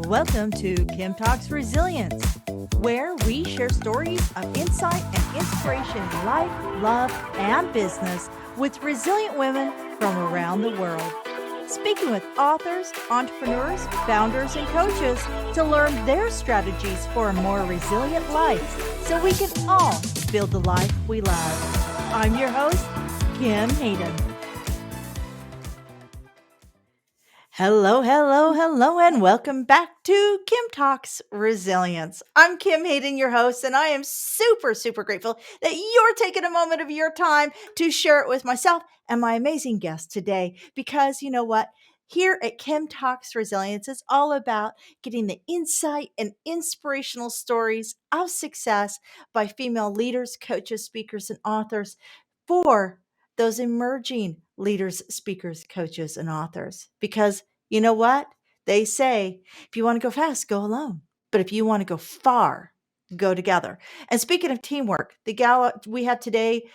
Welcome to Kim Talks Resilience, where we share stories of insight and inspiration in life, love, and business with resilient women from around the world. Speaking with authors, entrepreneurs, founders, and coaches to learn their strategies for a more resilient life so we can all build the life we love. I'm your host, Kim Hayden. Hello, and welcome back to Kim Talks Resilience. I'm Kim Hayden, your host, and I am super grateful that you're taking a moment of your time to share it with myself and my amazing guest today. Because you know what? Here at Kim Talks Resilience, it's all about getting the insight and inspirational stories of success by female leaders, coaches, speakers, and authors for those emerging leaders, speakers, coaches, and authors. Because you know what? They say if you want to go fast, go alone. But if you want to go far, go together. And speaking of teamwork, the gala we had today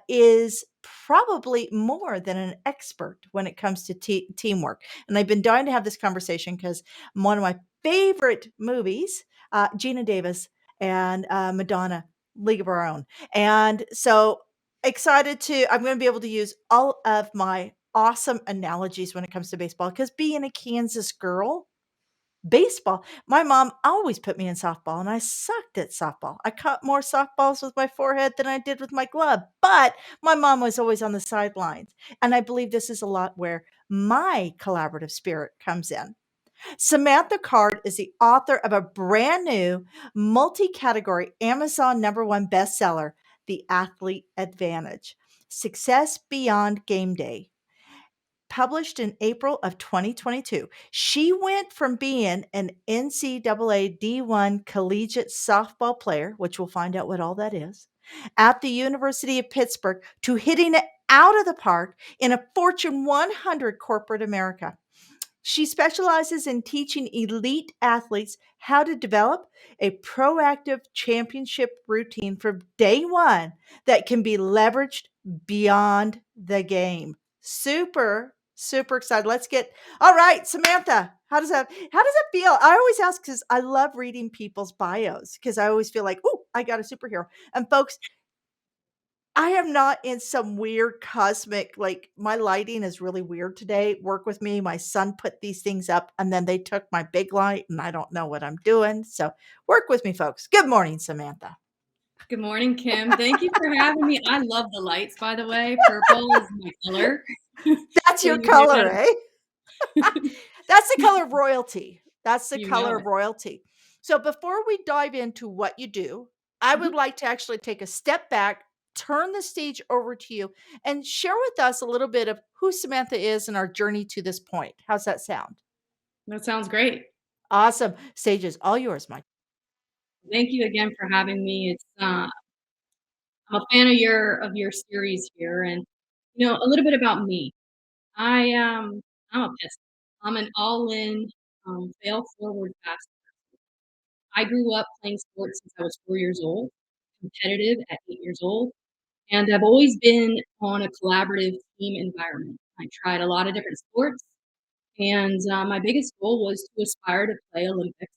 is probably more than an expert when it comes to teamwork. And I've been dying to have this conversation because one of my favorite movies, Gina Davis and Madonna, League of Our Own. And so I'm going to be able to use all of my awesome analogies when it comes to baseball because being a Kansas girl, baseball, my mom always put me in softball and I sucked at softball. I caught more softballs with my forehead than I did with my glove, but my mom was always on the sidelines. And I believe this is a lot where my collaborative spirit comes in. Samantha Card is the author of a brand new multi-category Amazon #1 bestseller, The Athlete Advantage: Success Beyond Game Day. Published in April of 2022, she went from being an NCAA D1 collegiate softball player, which we'll find out what all that is, at the University of Pittsburgh, to hitting it out of the park in a Fortune 100 corporate America. She specializes in teaching elite athletes how to develop a proactive championship routine from day one that can be leveraged beyond the game. Super excited. All right, Samantha, how does that feel? I always ask because I love reading people's bios because I always feel like, oh, I got a superhero. And folks, I am not in some weird cosmic, like my lighting is really weird today. Work with me. My son put these things up and then they took my big light and I don't know what I'm doing. So work with me, folks. Good morning, Samantha. Good morning, Kim. Thank you for having me. I love the lights, by the way. Purple is my color. That's So your you knew color, that. eh? That's the color of royalty. That's the You know color it. of royalty. So before we dive into what you do, I Mhm. would like to actually take a step back, turn the stage over to you, and share with us a little bit of who Samantha is and our journey to this point. How's that sound? That sounds great. Awesome. Stage is all yours, Mike. Thank you again for having me. I'm a fan of your series here, and a little bit about me. I'm a pistol. I'm an all-in, fail forward fast. I grew up playing sports since I was 4 years old, competitive at 8 years old. And I've always been on a collaborative team environment. I tried a lot of different sports, and my biggest goal was to aspire to play Olympics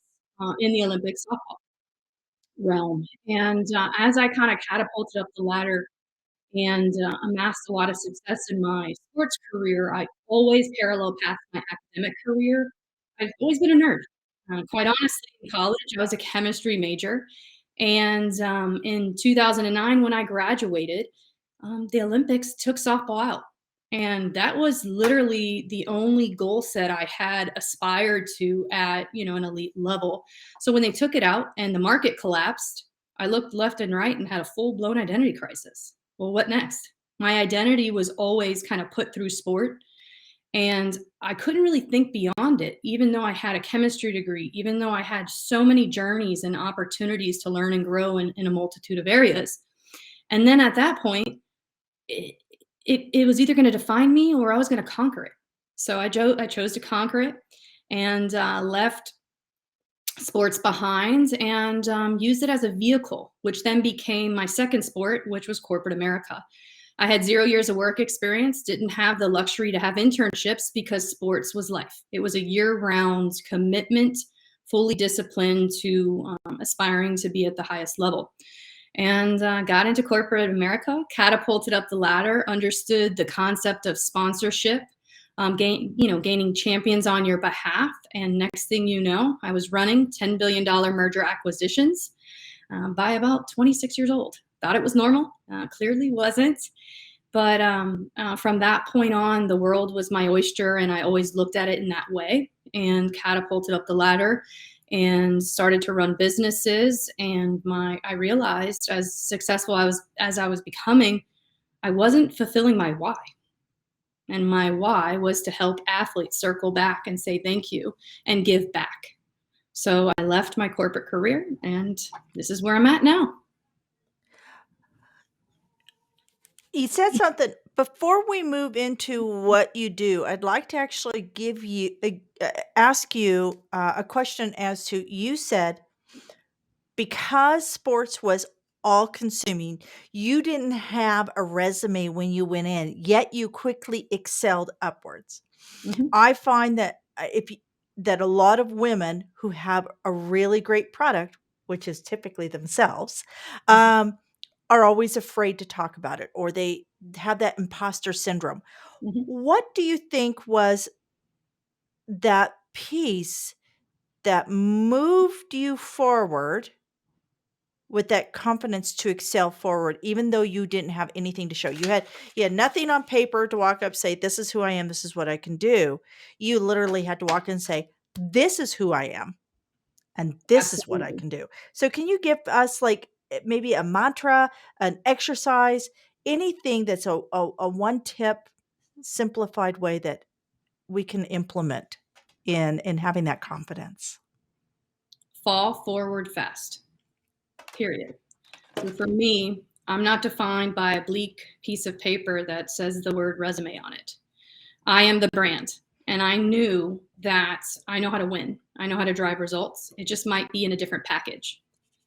in the Olympic softball realm. And as I kind of catapulted up the ladder and amassed a lot of success in my sports career, I always parallel path my academic career. I've always been a nerd. Quite honestly, in college, I was a chemistry major. And in 2009, when I graduated, the Olympics took softball out. And that was literally the only goal set I had aspired to at, an elite level. So when they took it out and the market collapsed, I looked left and right and had a full-blown identity crisis. Well, what next? My identity was always kind of put through sport, and I couldn't really think beyond it, even though I had a chemistry degree, even though I had so many journeys and opportunities to learn and grow in a multitude of areas. And then at that point, it, it was either going to define me or I was going to conquer it. So I chose to conquer it and left sports behind and used it as a vehicle, which then became my second sport, which was corporate America. I had 0 years of work experience, didn't have the luxury to have internships because sports was life. It was a year-round commitment, fully disciplined to aspiring to be at the highest level. And got into corporate America, catapulted up the ladder, understood the concept of sponsorship, gaining champions on your behalf. And next thing you know, I was running $10 billion merger acquisitions by about 26 years old. Thought it was normal, clearly wasn't. But from that point on, the world was my oyster, and I always looked at it in that way and catapulted up the ladder and started to run businesses. And I realized as successful as I was becoming, I wasn't fulfilling my why. And my why was to help athletes circle back and say thank you and give back. So I left my corporate career, and this is where I'm at now. You said something before we move into what you do. I'd like to actually ask you a question as to you said because sports was all consuming, you didn't have a resume when you went in, yet you quickly excelled upwards. Mhm, I find that that a lot of women who have a really great product, which is typically themselves, mhm, um, are always afraid to talk about it, or they have that imposter syndrome. mhm. What do you think was that piece that moved you forward with that confidence to excel forward, even though you didn't have anything to show? You had nothing on paper to walk up, say, "This is who I am, this is what I can do." You literally had to walk in and say, "This is who I am, and this is what I Absolutely. can do." So can you give us, like, maybe a mantra, an exercise, anything that's a one tip, simplified way that we can implement in having that confidence? Fall forward fast, period. So for me, I'm not defined by a bleak piece of paper that says the word resume on it. I am the brand. And I knew that I know how to win. I know how to drive results. It just might be in a different package.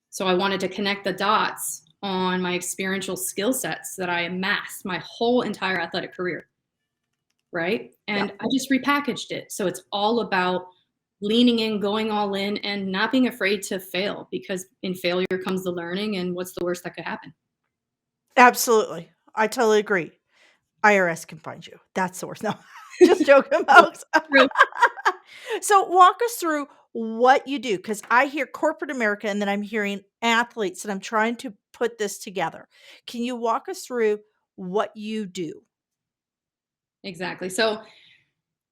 So I wanted to connect the dots on my experiential skill sets that I amassed my whole entire athletic career, right? Yeah. And I just repackaged it. So it's all about leaning in, going all in, and not being afraid to fail, because in failure comes the learning. And what's the worst that could happen? Absolutely. I totally agree. IRS can find you. That's the worst. No, just joking, True, folks. true. So walk us through what you do, because I hear corporate America and then I'm hearing athletes, and I'm trying to put this together. Can you walk us through what you do? Exactly. So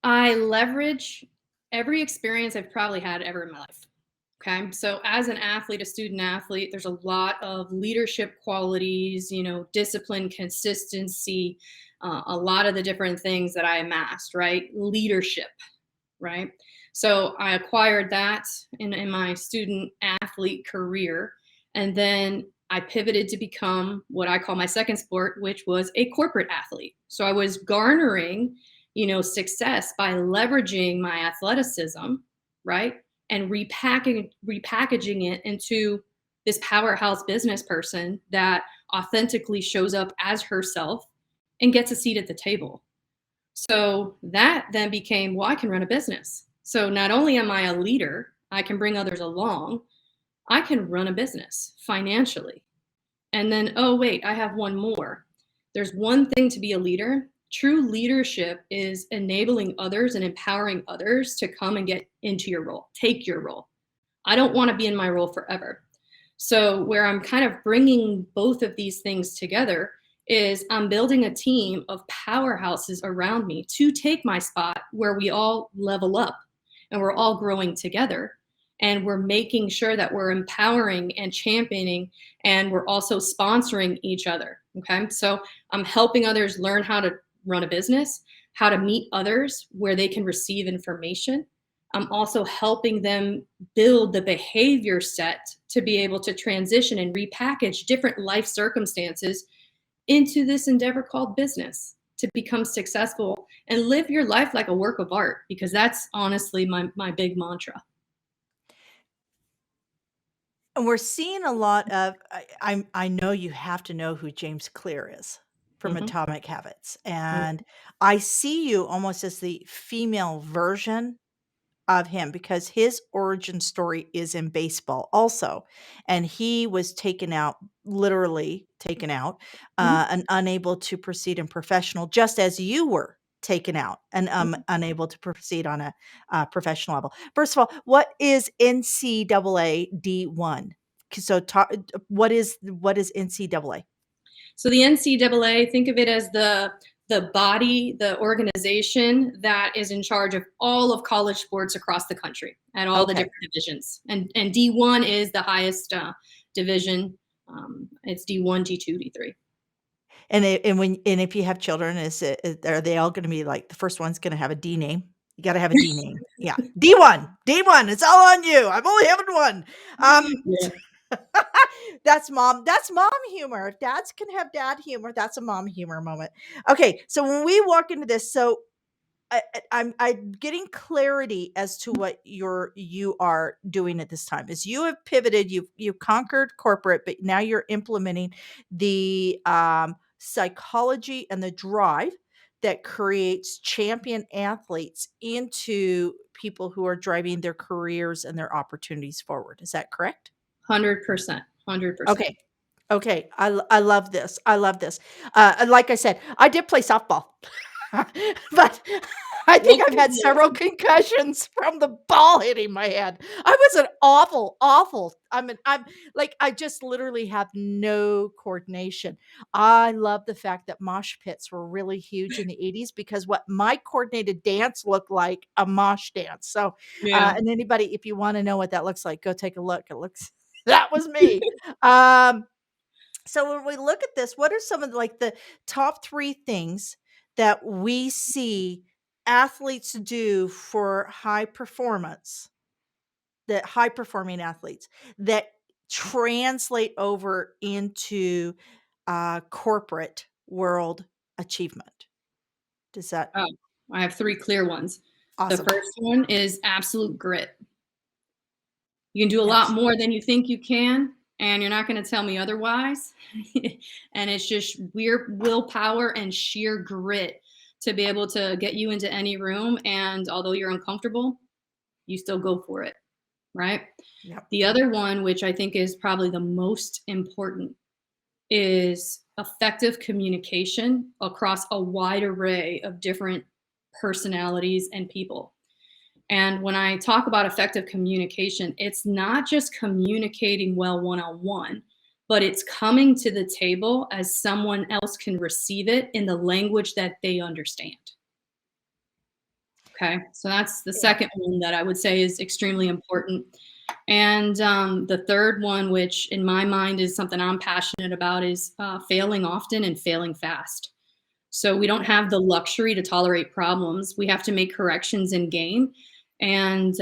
I leverage every experience I've probably had ever in my life. Okay. So as an athlete, a student athlete, there's a lot of leadership qualities, discipline, consistency, a lot of the different things that I amassed, right? Leadership, right? So I acquired that in my student athlete career. And then I pivoted to become what I call my second sport, which was a corporate athlete. So I was garnering, success by leveraging my athleticism, right? And repackaging it into this powerhouse business person that authentically shows up as herself and gets a seat at the table. So that then became, well, I can run a business. So not only am I a leader, I can bring others along, I can run a business financially. And then, oh, wait, I have one more. There's one thing to be a leader. True leadership is enabling others and empowering others to come and get into your role, take your role. I don't want to be in my role forever. So, where I'm kind of bringing both of these things together is I'm building a team of powerhouses around me to take my spot where we all level up and we're all growing together. And we're making sure that we're empowering and championing, and we're also sponsoring each other. Okay. So I'm helping others learn how to run a business, how to meet others where they can receive information. I'm also helping them build the behavior set to be able to transition and repackage different life circumstances into this endeavor called business to become successful and live your life like a work of art, because that's honestly my big mantra. And we're seeing a lot of I know you have to know who James Clear is from Mhm. Atomic Habits, Mm. and I see you almost as the female version of him because his origin story is in baseball also, and he was taken out, literally taken out, Mhm. and unable to proceed in professional, just as you were taken out and Mhm. unable to proceed on a professional level. First of all, what is NCAA D1? So, what is NCAA? So the NCAA, think of it as the body, the organization that is in charge of all of college sports across the country at all the Okay. different divisions. And D1 is the highest division. It's D1, D2, D3. And if you have children, are they all gonna be like the first one's gonna have a D name? You gotta have a D name. Yeah. D1, it's all on you. I'm only having one. Um, Yeah. that's mom humor. If dads can have dad humor, that's a mom humor moment. Okay, so when we walk into this, so I'm getting clarity as to what you are doing at this time. Is you have pivoted, you've conquered corporate, but now you're implementing the psychology and the drive that creates champion athletes into people who are driving their careers and their opportunities forward. Is that correct? 100%. 100%. Okay. Okay. I love this. I love this. And like I said, I did play softball, but I think I've Welcome had aboard. several concussions from the ball hitting my head. I was an awful, awful. I'm like, I just literally have no coordination. I love the fact that mosh pits were really huge in the 80s because what my coordinated dance looked like a mosh dance. So, Yeah. and anybody, if you want to know what that looks like, go take a look. It looks, that was me. Um, so when we look at this, what are some of like the top 3 things that we see athletes do for high performance, that high performing athletes that translate over into corporate world achievement? Does that Oh, I have 3 clear ones. The awesome? first one is absolute grit. You can do a lot Yes. more than you think you can, and you're not gonna tell me otherwise. And it's just weird willpower and sheer grit to be able to get you into any room, and although you're uncomfortable, you still go for it, right? Yep. The other one, which I think is probably the most important, is effective communication across a wide array of different personalities and people. And when I talk about effective communication, it's not just communicating well one on one, but it's coming to the table as someone else can receive it in the language that they understand. Okay. So that's the Yeah. second one that I would say is extremely important. And the third one, which in my mind is something I'm passionate about, is failing often and failing fast. So we don't Yeah. have the luxury to tolerate problems. We have to make corrections in game. And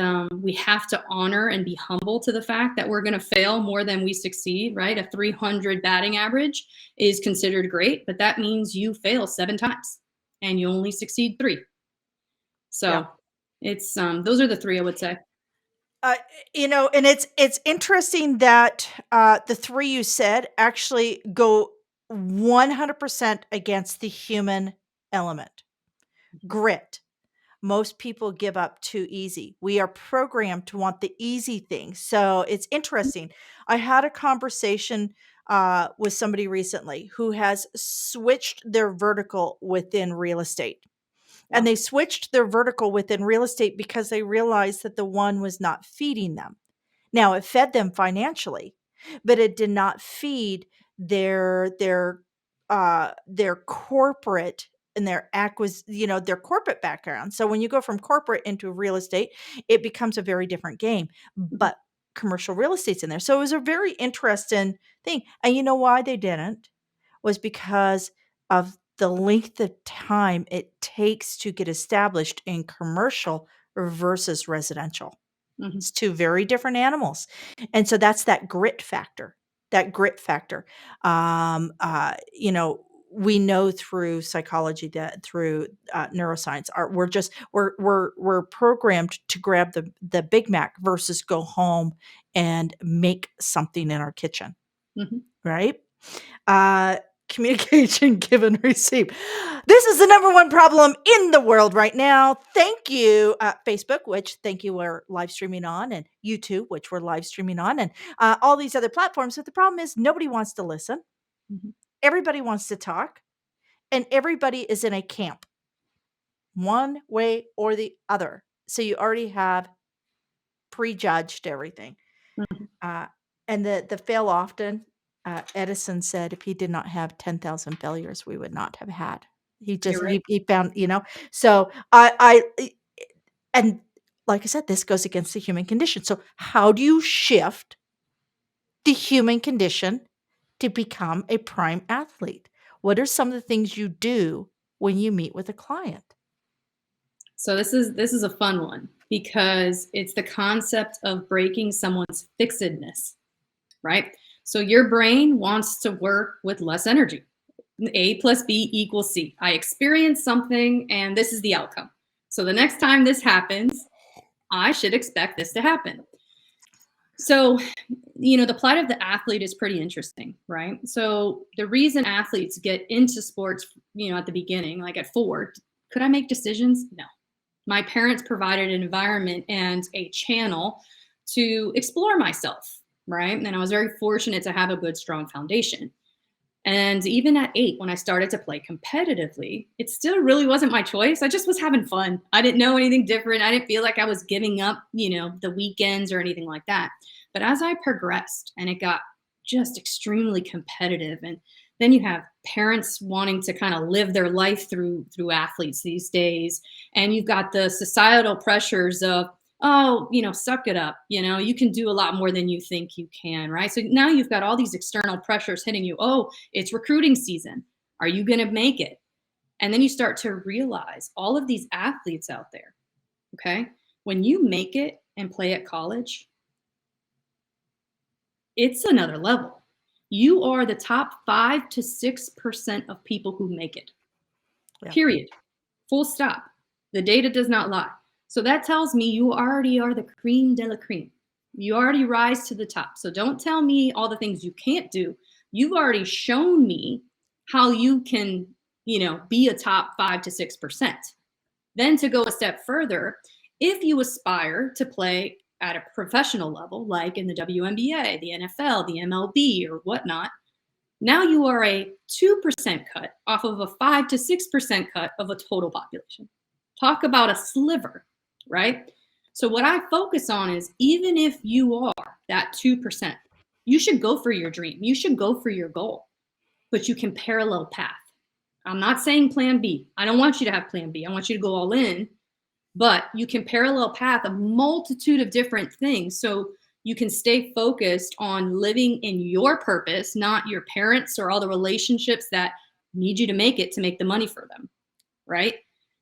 we have to honor and be humble to the fact that we're going to fail more than we succeed, right? A 300 batting average is considered great, but that means you fail 7 times and you only succeed 3. Yeah. So it's those are the 3 I would say. Uh, and it's interesting that the 3 you said actually go 100% against the human element. Mhm. Grit. Most people give up too easy. We are programmed to want the easy thing. So it's interesting. I had a conversation with somebody recently who has switched their vertical within real estate. And Wow. they switched their vertical within real estate because they realized that the one was not feeding them. Now it fed them financially, but it did not feed their corporate and their corporate background. So when you go from corporate into real estate, it becomes a very different game. Mhm. But commercial real estate's in there. So it was a very interesting thing. And you know why they didn't? Was because of the length of time it takes to get established in commercial versus residential. Mhm. It's 2 very different animals. And so that's that grit factor, that grit factor. You know, we know through psychology, that through neuroscience, we're programmed to grab the Big Mac versus go home and make something in our kitchen, Mhm. right? Uh, Communication give and receive. This is the number one problem in the world right now. Thank you, Facebook, which thank you, we're live streaming on, and YouTube, which we're live streaming on, and all these other platforms. But the problem is nobody wants to listen. Mhm. Everybody wants to talk, and everybody is in a camp, one way or the other. So you already have prejudged everything. Mhm. Uh, and the fail often, Edison said, if he did not have 10,000 failures, we would not have had. He You're just right. he found, so and like I said, this goes against the human condition. So how do you shift the human condition to become a prime athlete? What are some of the things you do when you meet with a client? So this is a fun one because it's the concept of breaking someone's fixedness, right? So your brain wants to work with less energy. A plus B equals C. I experience something and this is the outcome. So the next time this happens, I should expect this to happen. So, the plight of the athlete is pretty interesting, right? So, the reason athletes get into sports, at the beginning, like at 4, could I make decisions? No. My parents provided an environment and a channel to explore myself, right? And I was very fortunate to have a good, strong foundation. And even at 8, when I started to play competitively, it still really wasn't my choice. I just was having fun. I didn't know anything different. I didn't feel like I was giving up, the weekends or anything like that. But as I progressed and it got just extremely competitive, and then you have parents wanting to kind of live their life through athletes these days, and you've got the societal pressures of, oh, suck it up. You can do a lot more than you think you can, right? So now you've got all these external pressures hitting you. Oh, it's recruiting season. Are you going to make it? And then you start to realize all of these athletes out there, okay? When you make it and play at college, it's another level. You are the top 5 to 6% of people who make it. Yeah. Period. Full stop. The data does not lie. So that tells me you already are the cream de la cream. You already rise to the top. So don't tell me all the things you can't do. You've already shown me how you can, be a top 5 to 6%. Then to go a step further, if you aspire to play at a professional level, like in the WNBA, the NFL, the MLB, or whatnot, now you are a 2% cut off of a 5 to 6% cut of a total population. Talk about a sliver, right? So, what I focus on is even if you are that 2%, you should go for your dream. You should go for your goal, but you can parallel path. I'm not saying plan B. I don't want you to have plan B. I want you to go all in, but you can parallel path a multitude of different things. So you can stay focused on living in your purpose, not your parents or all the relationships that need you to make the money for them, right?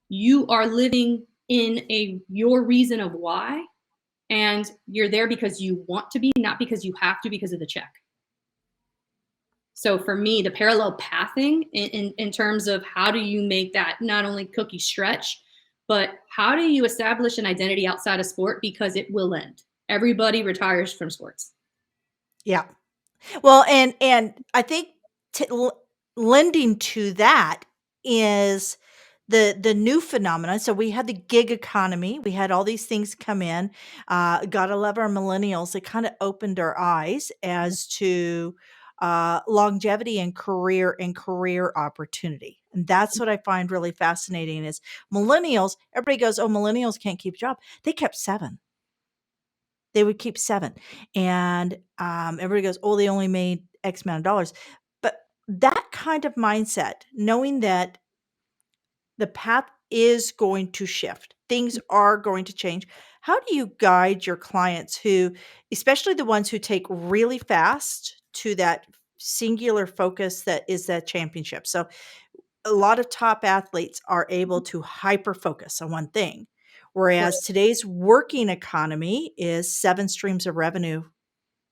You are living in your reason of why, and you're there because you want to be, not because you have to because of the check. So for me, the parallel pathing in terms of how do you make that not only cookie stretch, but how do you establish an identity outside of sport, because it will end. Everybody retires from sports. Yeah. Well, and I think t lending to that is the new phenomenon. So we had the gig economy, we had all these things come in. Gotta love our millennials. It kinda opened our eyes as to, longevity and career opportunity, and that's what I find really fascinating is millennials, everybody goes, "Oh, millennials can't keep a job." They kept 7. They would keep 7, and, everybody goes, "Oh, they only made X amount of dollars." But that kind of mindset, knowing that the path is going to shift, things are going to change, how do you guide your clients who, especially the ones who take really fast to that singular focus that is that championship? So a lot of top athletes are able to hyper focus on one thing, Right. whereas today's working economy is 7 streams of revenue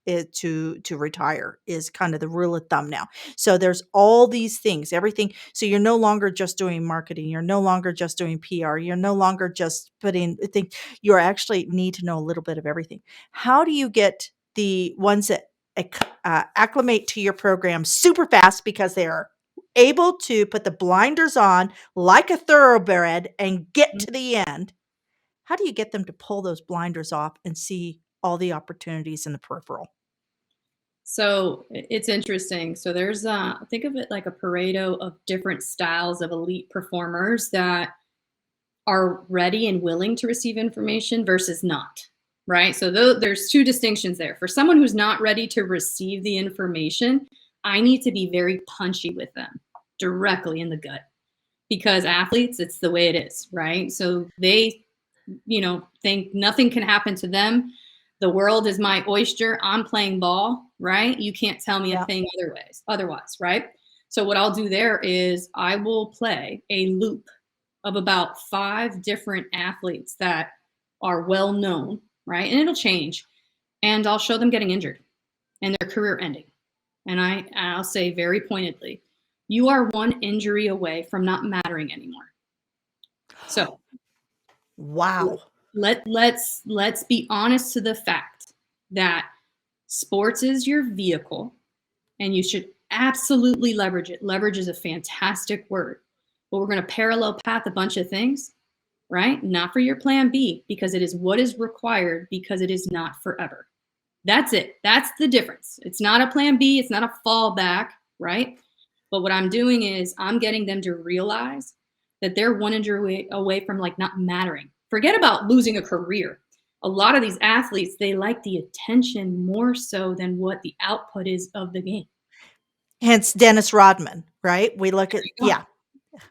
to retire is kind of the rule of thumb now. So there's all these things, everything. So you're no longer just doing marketing. You're no longer just doing PR. You're no longer just putting things. You actually need to know a little bit of everything. How do you get the ones that acclimate to your program super fast because they are able to put the blinders on like a thoroughbred and get Mhm. to the end? How do you get them to pull those blinders off and see all the opportunities in the peripheral? So it's interesting. So there's think of it like a Pareto of different styles of elite performers that are ready and willing to receive information versus not. Right? So there's two distinctions there. For someone who's not ready to receive the information, I need to be very punchy with them directly in the gut, because athletes, it's the way it is, right? So they, think nothing can happen to them. The world is my oyster. I'm playing ball, right? You can't tell me a Yeah. thing otherwise, right? So what I'll do there is I will play a loop of about 5 different athletes that are well known, right? And it'll change. And I'll show them getting injured and their career ending. And I'll say very pointedly, you are one injury away from not mattering anymore. So Wow. let's be honest to the fact that sports is your vehicle, and you should absolutely leverage it. Leverage is a fantastic word, but we're going to parallel path a bunch of things, right? Not for your plan B, because it is what is required, because it is not forever. That's it. That's the difference. It's not a plan B. It's not a fallback, right? But what I'm doing is I'm getting them to realize that they're one injury away from like not mattering. Forget about losing a career. A lot of these athletes, they like the attention more so than what the output is of the game. Hence Dennis Rodman, right? We look There at, you go. yeah,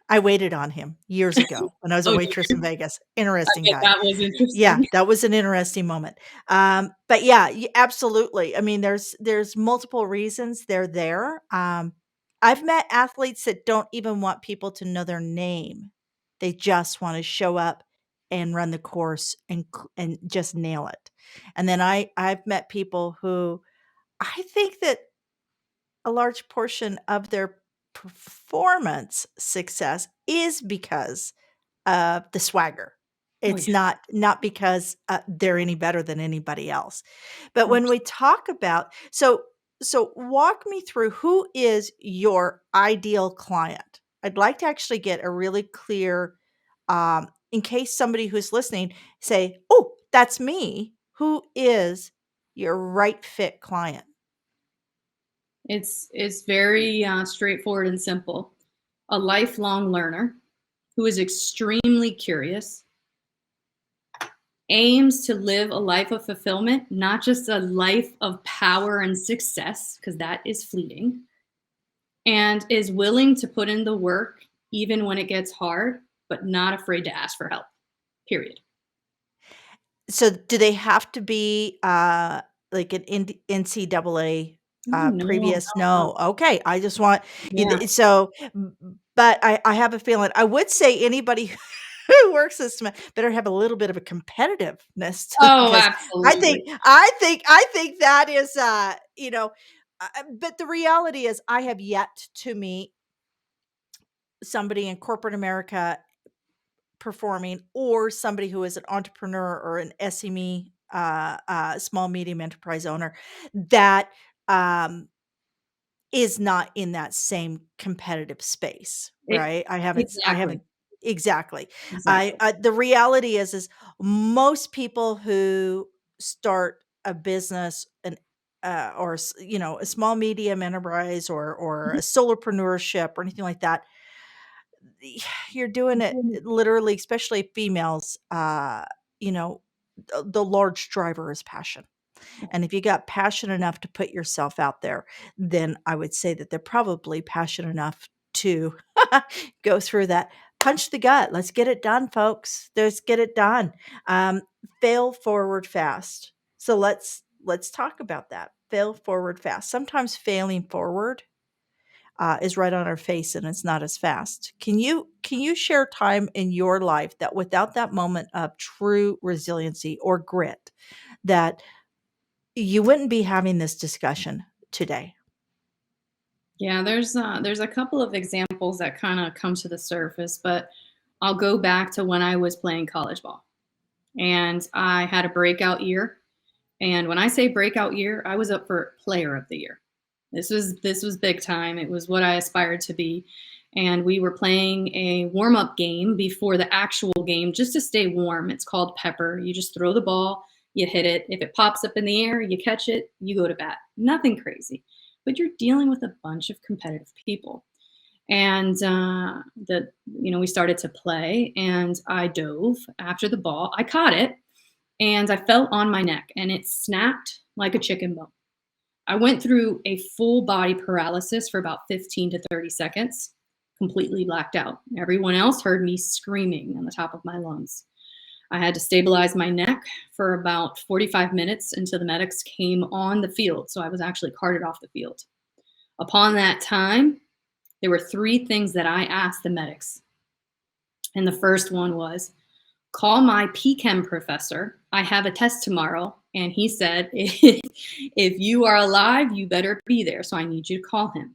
I waited on him years ago when I was a Oh, did waitress in you? Vegas. I Interesting bet guy. that was Yeah, interesting. that was an interesting moment. But yeah, absolutely. I mean, there's multiple reasons they're there. I've met athletes that don't even want people to know their name. They just want to show up and run the course and just nail it. And then I've met people who I think that a large portion of their performance success is because of the swagger. Oh It's yeah. not because, they're any better than anybody else. But when we Absolutely. talk about so walk me through who is your ideal client? I'd like to actually get a really clear, in case somebody who's listening say, "Oh, that's me." Who is your right fit client? It's very straightforward and simple. A lifelong learner who is extremely curious, aims to live a life of fulfillment, not just a life of power and success, because that is fleeting, and is willing to put in the work even when it gets hard, but not afraid to ask for help. Period. So, do they have to be, like an NCAA, Oh, no, no, previous? no. No, okay, I just want Yeah. so, but I have a feeling I would say anybody who works this better have a little bit of a competitiveness to it Oh, because absolutely. I think that is, but the reality is I have yet to meet somebody in corporate America performing or somebody who is an entrepreneur or an SME, small medium enterprise owner that um, is not in that same competitive space, It, right? I exactly. haven't exactly. Exactly. The reality is most people who start a business and or a small medium enterprise or a solopreneurship or anything like that, you're doing it Mhm. literally, especially females, you know, the large driver is passion. And if you got passion enough to put yourself out there, then I would say that they're probably passionate enough to go through that. Punch the gut. Let's get it done, folks. Let's get it done. Um, Fail forward fast. So let's talk about that. Fail forward fast. Sometimes failing forward is right on our face and it's not as fast. Can you share time in your life that without that moment of true resiliency or grit that you wouldn't be having this discussion today. Yeah, there's a couple of examples that kind of come to the surface, but I'll go back to when I was playing college ball and I had a breakout year. And when I say breakout year, I was up for player of the year. This was big time. It was what I aspired to be. And we were playing a warm-up game before the actual game just to stay warm. It's called pepper. You just throw the ball, you hit it. If it pops up in the air, you catch it, you go to bat. Nothing crazy. But you're dealing with a bunch of competitive people. And we started to play and I dove after the ball. I caught it and I fell on my neck and it snapped like a chicken bone. I went through a full body paralysis for about 15 to 30 seconds, completely blacked out. Everyone else heard me screaming on the top of my lungs. I had to stabilize my neck for about 45 minutes until the medics came on the field. So I was actually carted off the field. Upon that time, there were three things that I asked the medics. And the first one was, call my PChem professor. I have a test tomorrow. And he said, if you are alive, you better be there. So I need you to call him.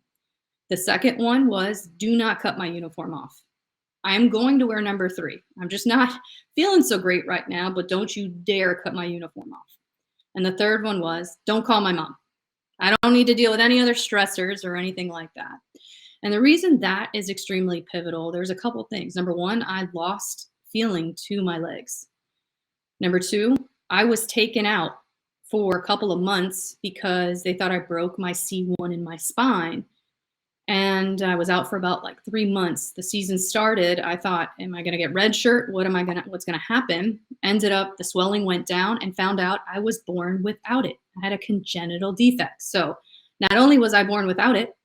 The second one was, do not cut my uniform off. I am going to wear number 3. I'm just not feeling so great right now, but don't you dare cut my uniform off. And the third one was, don't call my mom. I don't need to deal with any other stressors or anything like that. And the reason that is extremely pivotal, there's a couple things. Number one, I lost feeling to my legs. Number two, I was taken out for a couple of months because they thought I broke my C1 in my spine. And I was out for about like 3 months. The season started. I thought, am I going to get red shirt? What's going to happen? Ended up, the swelling went down and found out I was born without it. I had a congenital defect. So not only was I born without it,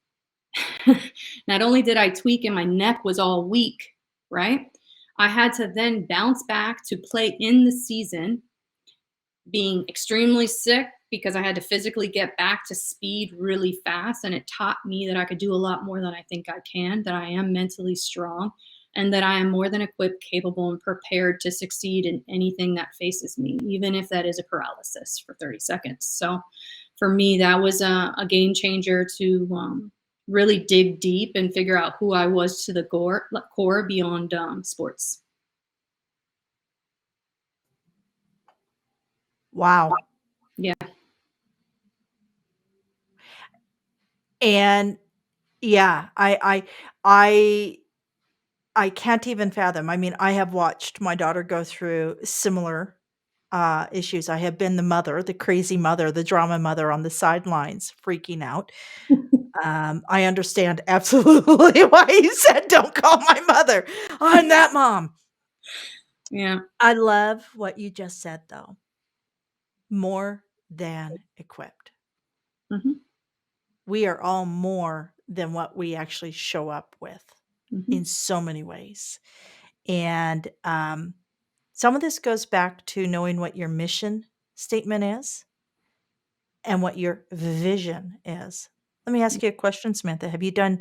not only did I tweak and my neck was all weak, right? I had to then bounce back to play in the season, being extremely sick because I had to physically get back to speed really fast. And it taught me that I could do a lot more than I think I can, that I am mentally strong, and that I am more than equipped, capable, and prepared to succeed in anything that faces me, even if that is a paralysis for 30 seconds. So for me, that was a game changer to really dig deep and figure out who I was to the core beyond sports. Wow. Yeah. And yeah, I can't even fathom. I mean, I have watched my daughter go through similar issues. I have been the mother, the crazy mother, the drama mother on the sidelines, freaking out. I understand absolutely why you said, "Don't call my mother." I'm that mom. Yeah. I love what you just said, though. More than equipped. Hmm. We are all more than what we actually show up with Hmm. in so many ways. And some of this goes back to knowing what your mission statement is and what your vision is. Let me ask you a question, Samantha. Have you done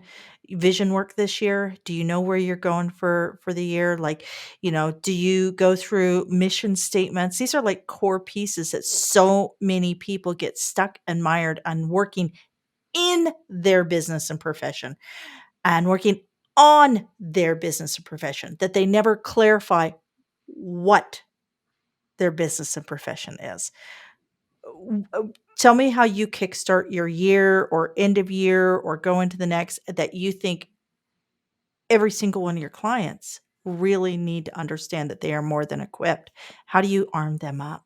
vision work this year? Do you know where you're going for the year? Like, do you go through mission statements? These are like core pieces that so many people get stuck and mired on working in their business and profession and working on their business and profession that they never clarify what their business and profession is. Tell me how you kickstart your year or end of year or go into the next that you think every single one of your clients really need to understand that they are more than equipped. How do you arm them up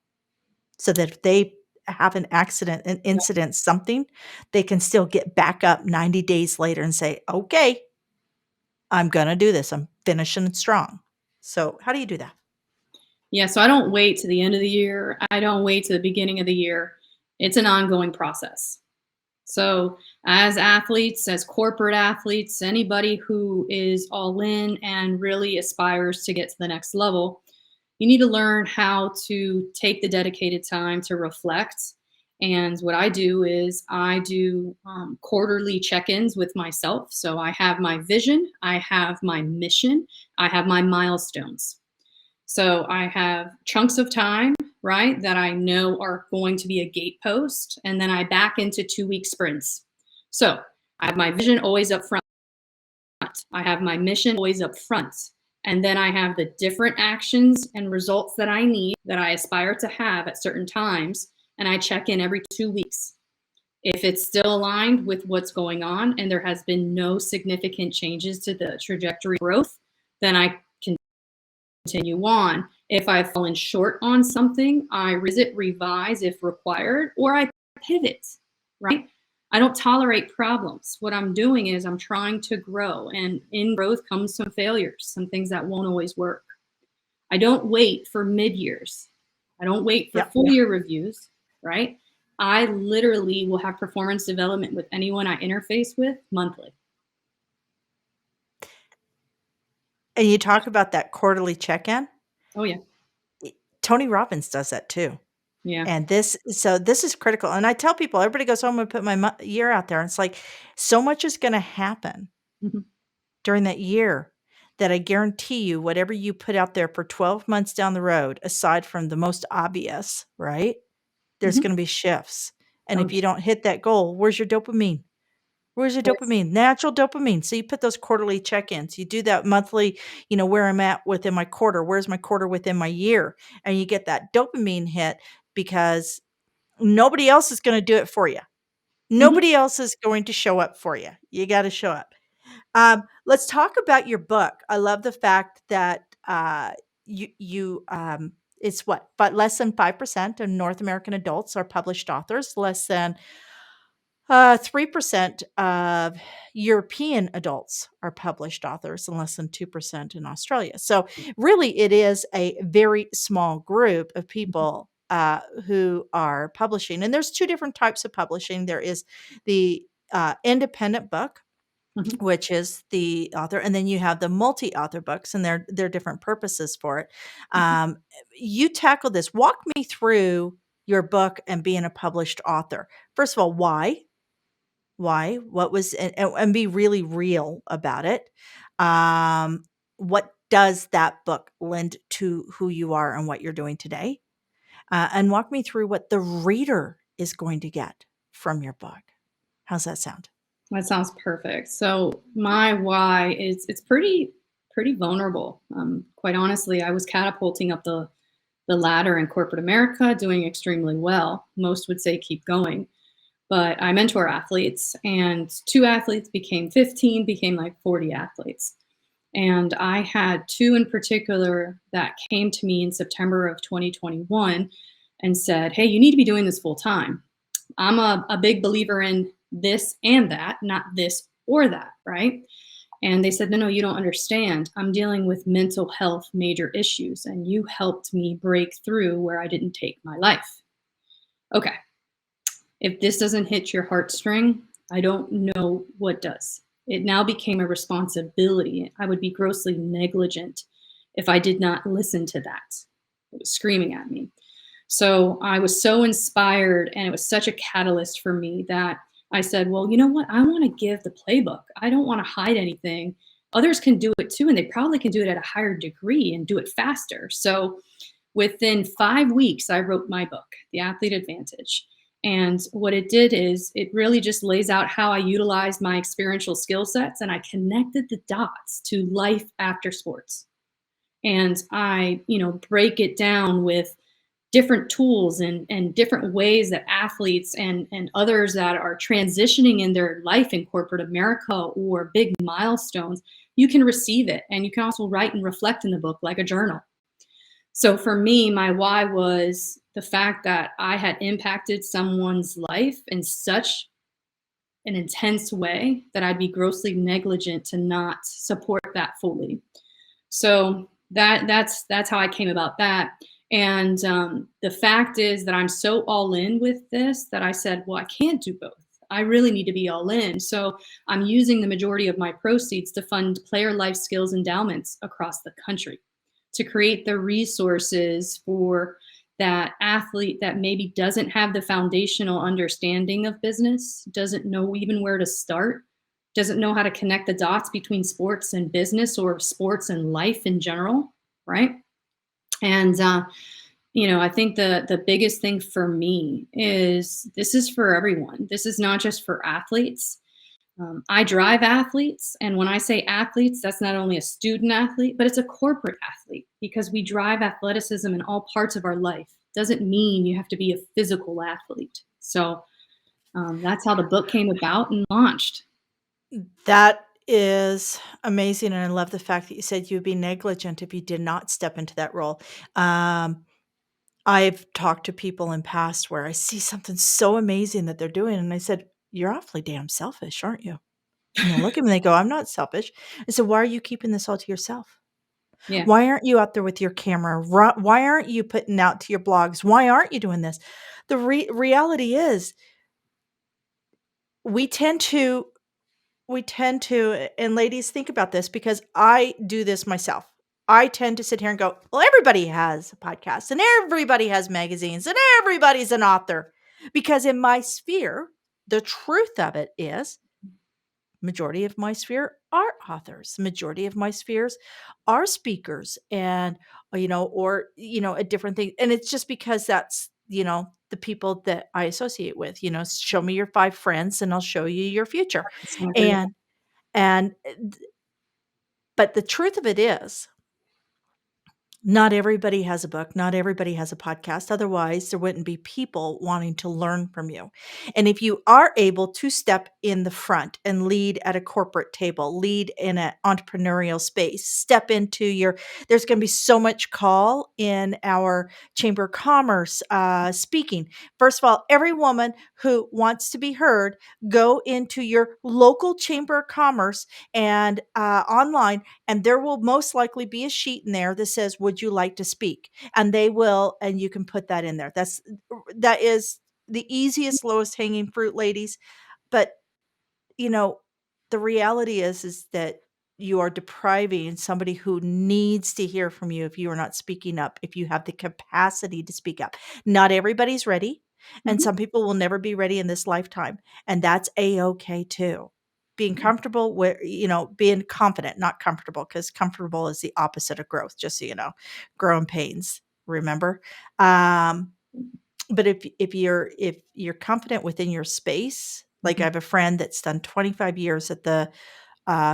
so that if they have an accident, an incident, something, they can still get back up 90 days later and say, okay, I'm going to do this. I'm finishing it strong. So, how do you do that? Yeah. So I don't wait to the end of the year. I don't wait to the beginning of the year. It's an ongoing process. So, as athletes, as corporate athletes, anybody who is all in and really aspires to get to the next level, you need to learn how to take the dedicated time to reflect. And what I do is I do quarterly check ins with myself. So, I have my vision, I have my mission, I have my milestones. So, I have chunks of time right, that I know are going to be a gatepost, and then I back into 2-week sprints. So I have my vision always up front. I have my mission always up front. And then I have the different actions and results that I need, that I aspire to have at certain times. And I check in every 2 weeks. If it's still aligned with what's going on and there has been no significant changes to the trajectory growth, then I continue on. If I've fallen short on something, I revisit, revise if required, or I pivot, right? I don't tolerate problems. What I'm doing is I'm trying to grow, and in growth comes some failures, some things that won't always work. I don't wait for mid-years. I don't wait for Yep. full-year reviews, right? I literally will have performance development with anyone I interface with monthly. And you talk about that quarterly check-in. Oh, yeah. Tony Robbins does that too. Yeah. And this is critical. And I tell people, everybody goes, "Oh, I'm gonna put my year out there." And it's like, so much is gonna happen Mhm. during that year that I guarantee you, whatever you put out there for 12 months down the road, aside from the most obvious, right? There's Mhm. gonna be shifts. And Oh, if yeah. you don't hit that goal, where's your dopamine? Where's your Yes. dopamine? Natural dopamine. So you put those quarterly check-ins. You do that monthly, where I'm at within my quarter. Where's my quarter within my year? And you get that dopamine hit because nobody else is gonna do it for you. Mhm. Nobody else is going to show up for you. You gotta show up. Let's talk about your book. I love the fact that, it's what? But less than 5% of North American adults are published authors. Less than 3% of European adults are published authors, and less than 2% in Australia. So, really, it is a very small group of Mhm. people who are publishing. And there's two different types of publishing. There is the independent book, Mhm. which is the author, and then you have the multi-author books, and they're different purposes for it. Mhm. Um, you tackle this. Walk me through your book and being a published author. First of all, why? Why? What was and be really real about it. Um, what does that book lend to who you are and what you're doing today? And walk me through what the reader is going to get from your book. How's that sound? That sounds perfect. So my why is it's pretty vulnerable. Quite honestly, I was catapulting up the ladder in corporate America, doing extremely well. Most would say keep going, but I mentor athletes, and 2 athletes became 15, became like 40 athletes. And I had two in particular that came to me in September of 2021 and said, "Hey, you need to be doing this full time. I'm a big believer in this and that, not this or that, right?" And they said, "No, no, you don't understand. I'm dealing with mental health major issues, and you helped me break through where I didn't take my life." Okay, if this doesn't hit your heartstring, I don't know what does. It now became a responsibility. I would be grossly negligent if I did not listen to that. It was screaming at me. So I was so inspired, and it was such a catalyst for me that I said, "Well, you know what? I want to give the playbook. I don't want to hide anything. Others can do it too, and they probably can do it at a higher degree and do it faster." So within 5 weeks, I wrote my book, The Athlete Advantage. And what it did is it really just lays out how I utilized my experiential skill sets, and I connected the dots to life after sports. And I, break it down with different tools and different ways that athletes and others that are transitioning in their life in corporate America or big milestones, you can receive it. And you can also write and reflect in the book like a journal. So for me, my why was the fact that I had impacted someone's life in such an intense way that I'd be grossly negligent to not support that fully. So that's how I came about that. And the fact is that I'm so all in with this that I said, well, I can't do both. I really need to be all in. So I'm using the majority of my proceeds to fund player life skills endowments across the country to create the resources for that athlete that maybe doesn't have the foundational understanding of business, doesn't know even where to start, doesn't know how to connect the dots between sports and business or sports and life in general, right? And I think the biggest thing for me is this is for everyone. This is not just for athletes. I drive athletes, and when I say athletes, that's not only a student athlete, but it's a corporate athlete because we drive athleticism in all parts of our life. Doesn't mean you have to be a physical athlete. So that's how the book came about and launched. That is amazing, and I love the fact that you said you'd be negligent if you did not step into that role. Um, I've talked to people in past where I see something so amazing that they're doing, and I said, "You're awfully damn selfish, aren't you?" And they'll look at me and they go, "I'm not selfish." I said, "Why are you keeping this all to yourself? Yeah. Why aren't you out there with your camera? Why aren't you putting out to your blogs? Why aren't you doing this?" The reality is we tend to and ladies, think about this because I do this myself. I tend to sit here and go, "Well, everybody has a podcast and everybody has magazines and everybody's an author." Because in my sphere, the truth of it is majority of my sphere are authors. Majority of my spheres are speakers and a different thing. And it's just because that's, the people that I associate with, show me your 5 friends and I'll show you your future. Exactly. And and but the truth of it is not everybody has a book. Not everybody has a podcast. Otherwise, there wouldn't be people wanting to learn from you. And if you are able to step in the front and lead at a corporate table, lead in an entrepreneurial space, step into there's going to be so much call in our Chamber of Commerce speaking. First of all, every woman who wants to be heard, go into your local Chamber of Commerce and online, and there will most likely be a sheet in there that says, "Would you like to speak?" And they will, and you can put that in there. That is the easiest, lowest hanging fruit, ladies. But you know, the reality is that you are depriving somebody who needs to hear from you if you are not speaking up, if you have the capacity to speak up. Not everybody's ready, and Mhm. some people will never be ready in this lifetime, and that's a-okay too. Being comfortable with, being confident, not comfortable, because comfortable is the opposite of growth, just so you know. Growing pains, remember? Um, but if you're confident within your space, like I Mhm. have a friend that's done 25 years at the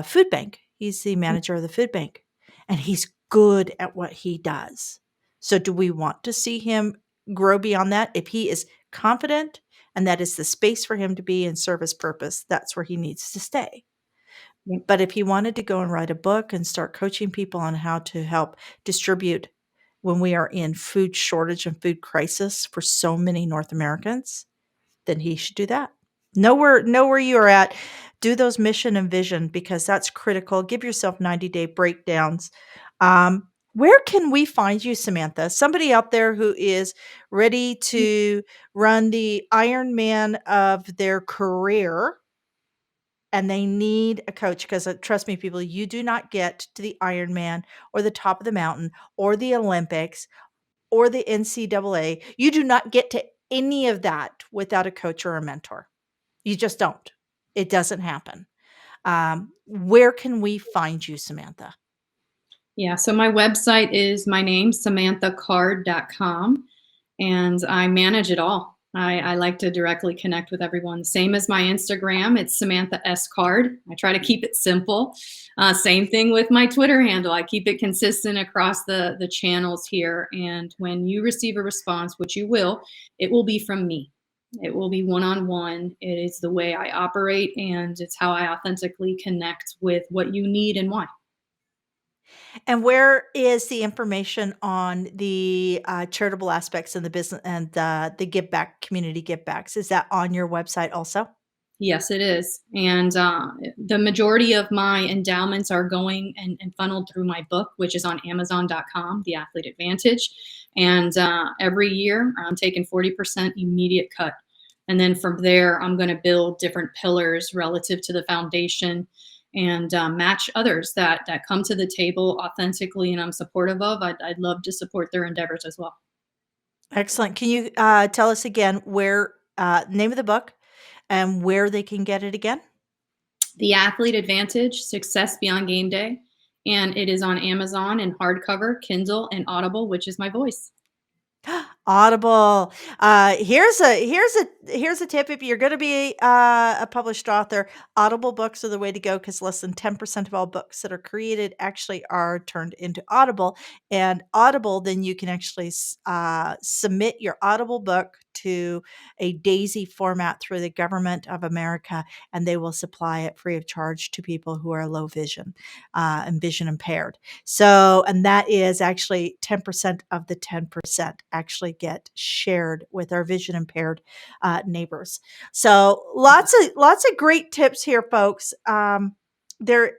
food bank. He's the manager of the food bank, and he's good at what he does. So, do we want to see him grow beyond that? If he is confident and that is the space for him to be in service purpose, that's where he needs to stay. Yep. But if he wanted to go and write a book and start coaching people on how to help distribute when we are in food shortage and food crisis for so many North Americans, then he should do that. Know where you are at. Do those mission and vision because that's critical. Give yourself 90-day breakdowns. Where can we find you, Samantha? Somebody out there who is ready to run the Ironman of their career and they need a coach because trust me, people, you do not get to the Ironman or the top of the mountain or the Olympics or the NCAA. You do not get to any of that without a coach or a mentor. You just don't. It doesn't happen. Where can we find you, Samantha? Yeah, so my website is my name, samanthacard.com, and I manage it all. I like to directly connect with everyone. Same as my Instagram, it's Samantha S. Card. I try to keep it simple. Same thing with my Twitter handle. I keep it consistent across the channels here. And when you receive a response, which you will, it will be from me. It will be one on one. It is the way I operate, and it's how I authentically connect with what you need and why. And where is the information on the charitable aspects of the business and the give back community give backs? Is that on your website also? Yes, it is. And the majority of my endowments are going and funneled through my book, which is on Amazon.com, The Athlete Advantage. And every year, I'm taking 40% immediate cut. And then from there, I'm going to build different pillars relative to the foundation and match others that come to the table authentically and I'm supportive of. I'd love to support their endeavors as well. Excellent. Can you tell us again where name of the book and where they can get it again? The Athlete Advantage: Success Beyond Game Day, and it is on Amazon in hardcover, Kindle, and Audible, which is my voice. Audible. Here's a tip. If you're going to be a published author, Audible books are the way to go because less than 10% of all books that are created actually are turned into Audible. And Audible, then you can actually submit your Audible book to a DAISY format through the government of America, and they will supply it free of charge to people who are low vision and vision impaired. So, and that is actually 10% of the 10% actually get shared with our vision impaired neighbors. So, lots of great tips here, folks. There,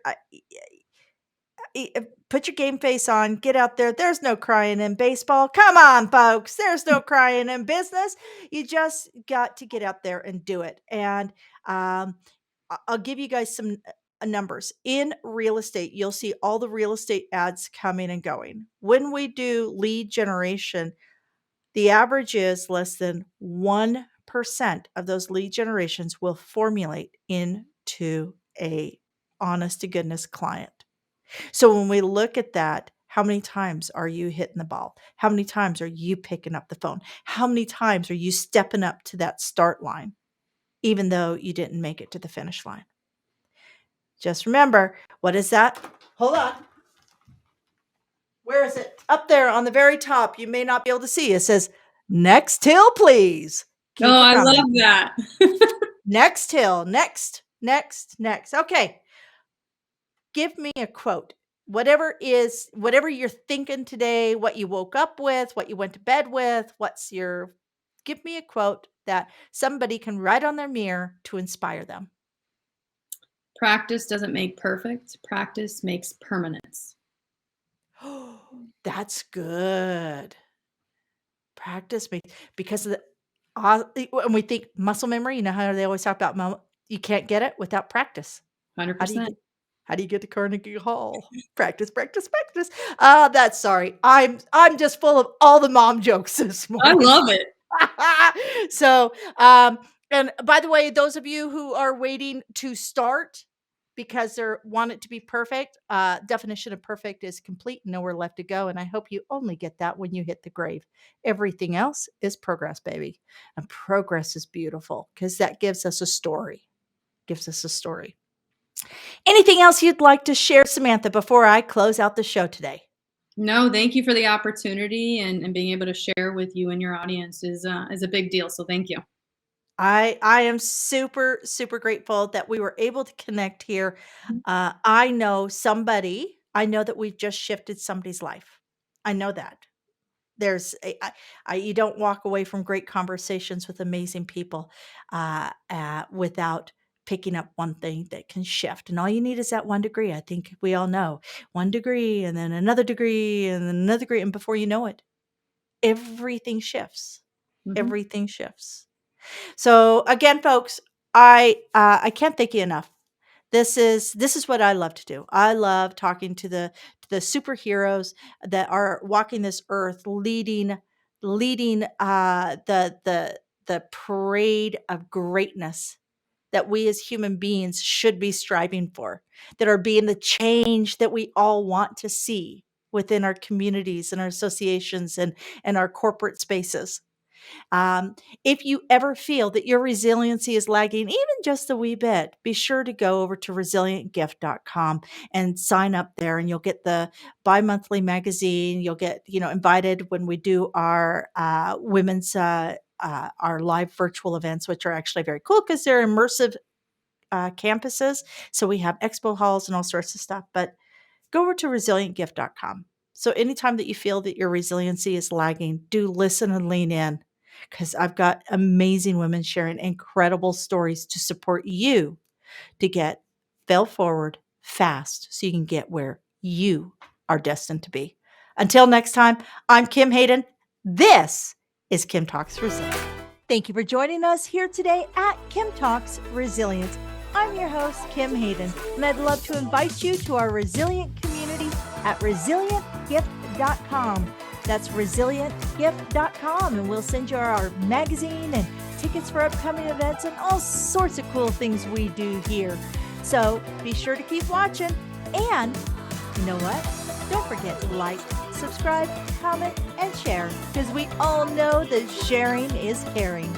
put your game face on, get out there. There's no crying in baseball. Come on, folks. There's no crying in business. You just got to get out there and do it. And um, I'll give you guys some numbers. In real estate, you'll see all the real estate ads coming and going. When we do lead generation, the average is less than 1% of those lead generations will formulate into a honest to goodness client. So when we look at that, how many times are you hitting the ball? How many times are you picking up the phone? How many times are you stepping up to that start line, even though you didn't make it to the finish line? Just remember, what is that? Hold on. Where is it? Up there on the very top. You may not be able to see. It says, next hill, please. Oh, Keep it I coming. love that. Next hill. Next. Okay. Give me a quote. Whatever you're thinking today, what you woke up with, what you went to bed with, give me a quote that somebody can write on their mirror to inspire them. Practice doesn't make perfect. Practice makes permanence. Oh, that's good. Practice makes, because of when we think muscle memory, you know how they always talk about you can't get it without practice. 100%. How do you get to Carnegie Hall? Practice, practice, practice. That's sorry. I'm just full of all the mom jokes this I morning. love it. So, and by the way, those of you who are waiting to start because they want it to be perfect, definition of perfect is complete, nowhere left to go. And I hope you only get that when you hit the grave. Everything else is progress, baby. And progress is beautiful because that gives us a story. Anything else you'd like to share, Samantha, before I close out the show today? No, thank you for the opportunity and being able to share with you and your audience is a big deal. So thank you. I am super, super grateful that we were able to connect here. I know that we've just shifted somebody's life. I know that. You don't walk away from great conversations with amazing people without picking up one thing that can shift. And all you need is that 1 degree. I think we all know 1 degree and then another degree and then another degree. And before you know it, everything shifts. Mhm. Everything shifts. So again, folks, I can't thank you enough. This is what I love to do. I love talking to the superheroes that are walking this earth, leading the parade of greatness that we as human beings should be striving for, that are being the change that we all want to see within our communities and our associations and our corporate spaces. If you ever feel that your resiliency is lagging even just a wee bit, be sure to go over to resilientgift.com and sign up there, and you'll get the bi-monthly magazine. You'll get, invited when we do our women's our live virtual events, which are actually very cool because they're immersive campuses. So we have expo halls and all sorts of stuff. But go over to resilientgift.com. So anytime that you feel that your resiliency is lagging, do listen and lean in because I've got amazing women sharing incredible stories to support you to get fail forward fast so you can get where you are destined to be. Until next time, I'm Kim Hayden. This is Kim Talks Resilience. Thank you for joining us here today at Kim Talks Resilience. I'm your host, Kim Hayden, and I'd love to invite you to our resilient community at resilientgift.com. That's resilientgift.com, and we'll send you our magazine and tickets for upcoming events and all sorts of cool things we do here. So be sure to keep watching, and you know what? Don't forget to like, subscribe, comment, and share because we all know that sharing is caring.